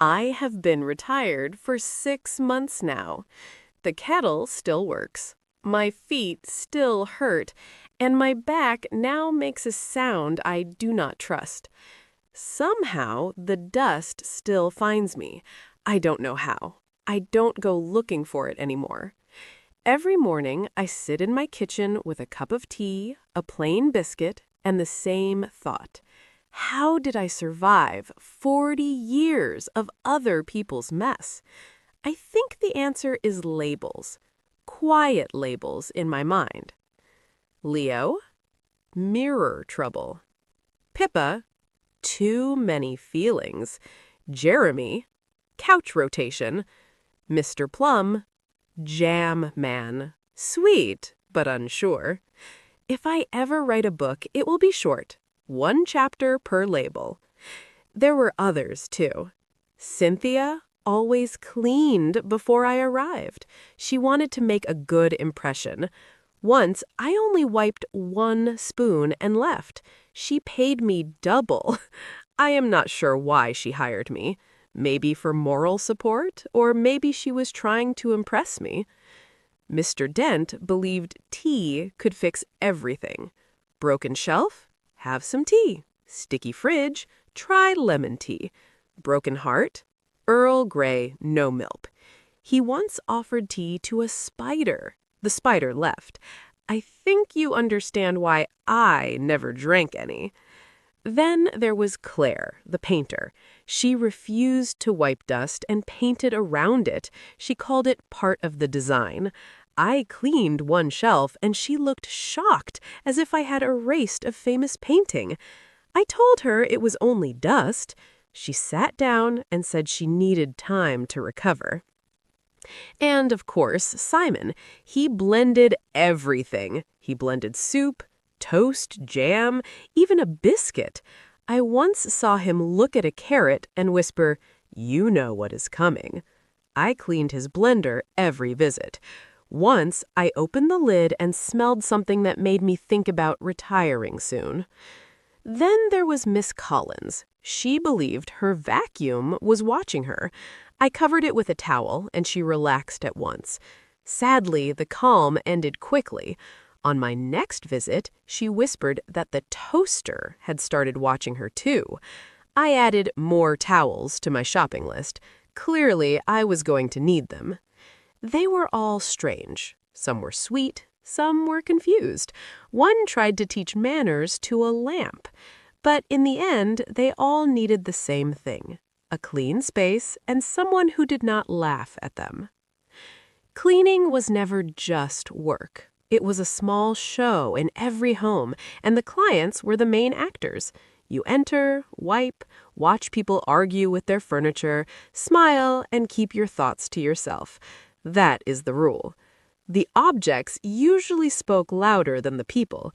I have been retired for 6 months now. The kettle still works. My feet still hurt, and my back now makes a sound I do not trust. Somehow, the dust still finds me. I don't know how. I don't go looking for it anymore. Every morning, I sit in my kitchen with a cup of tea, a plain biscuit, and the same thought. How did I survive 40 years of other people's mess? I think the answer is labels. Quiet labels in my mind. Leo, mirror trouble. Pippa, too many feelings. Jeremy, couch rotation. Mr. Plum, jam man. Sweet, but unsure. If I ever write a book, it will be short. 1 chapter per label. There were others, too. Cynthia always cleaned before I arrived. She wanted to make a good impression. Once, I only wiped 1 spoon and left. She paid me double. I am not sure why she hired me. Maybe for moral support, or maybe she was trying to impress me. Mr. Dent believed tea could fix everything. Broken shelf? Have some tea. Sticky fridge? Try lemon tea. Broken heart? Earl Grey, no milk. He once offered tea to a spider. The spider left. I think you understand why I never drank any. Then there was Claire, the painter. She refused to wipe dust and painted around it. She called it part of the design. I cleaned 1 shelf, and she looked shocked, as if I had erased a famous painting. I told her it was only dust. She sat down and said she needed time to recover. And, of course, Simon. He blended everything. He blended soup, toast, jam, even a biscuit. I once saw him look at a carrot and whisper, "You know what is coming." I cleaned his blender every visit. Once, I opened the lid and smelled something that made me think about retiring soon. Then there was Miss Collins. She believed her vacuum was watching her. I covered it with a towel, and she relaxed at once. Sadly, the calm ended quickly. On my next visit, she whispered that the toaster had started watching her too. I added more towels to my shopping list. Clearly, I was going to need them. They were all strange. Some were sweet, some were confused. One tried to teach manners to a lamp. But in the end, they all needed the same thing: a clean space and someone who did not laugh at them. Cleaning was never just work. It was a small show in every home, and the clients were the main actors. You enter, wipe, watch people argue with their furniture, smile, and keep your thoughts to yourself. That is the rule. The objects usually spoke louder than the people.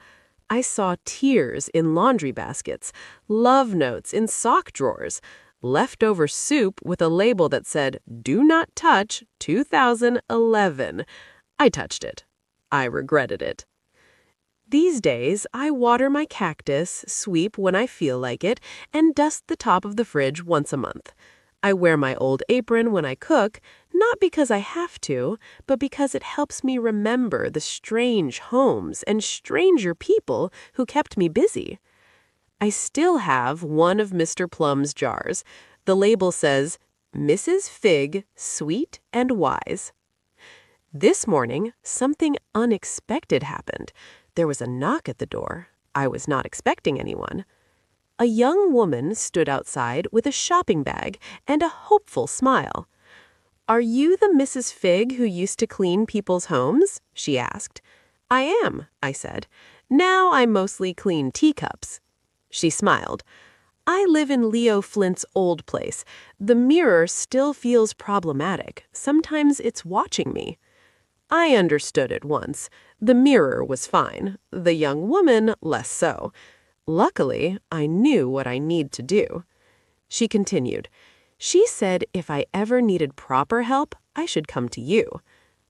I saw tears in laundry baskets, love notes in sock drawers, leftover soup with a label that said, "Do not touch 2011. I touched it. I regretted it. These days, I water my cactus, sweep when I feel like it, and dust the top of the fridge once a month. I wear my old apron when I cook, not because I have to, but because it helps me remember the strange homes and stranger people who kept me busy. I still have one of Mr. Plum's jars. The label says, "Mrs. Figg, sweet and wise." This morning, something unexpected happened. There was a knock at the door. I was not expecting anyone. A young woman stood outside with a shopping bag and a hopeful smile. "Are you the Mrs. Figg who used to clean people's homes?" she asked. "I am," I said. "Now I mostly clean teacups." She smiled. "I live in Leo Flint's old place. The mirror still feels problematic. Sometimes it's watching me." I understood at once. The mirror was fine. The young woman, less so. Luckily, I knew what I need to do. She continued. She said if I ever needed proper help, I should come to you.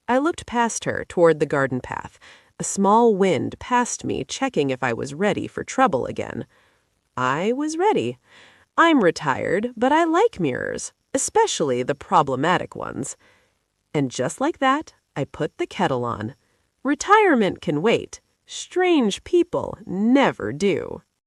I looked past her toward the garden path. A small wind passed me, checking if I was ready for trouble again. I was ready. I'm retired, but I like mirrors, especially the problematic ones. And just like that, I put the kettle on. Retirement can wait. Strange people never do.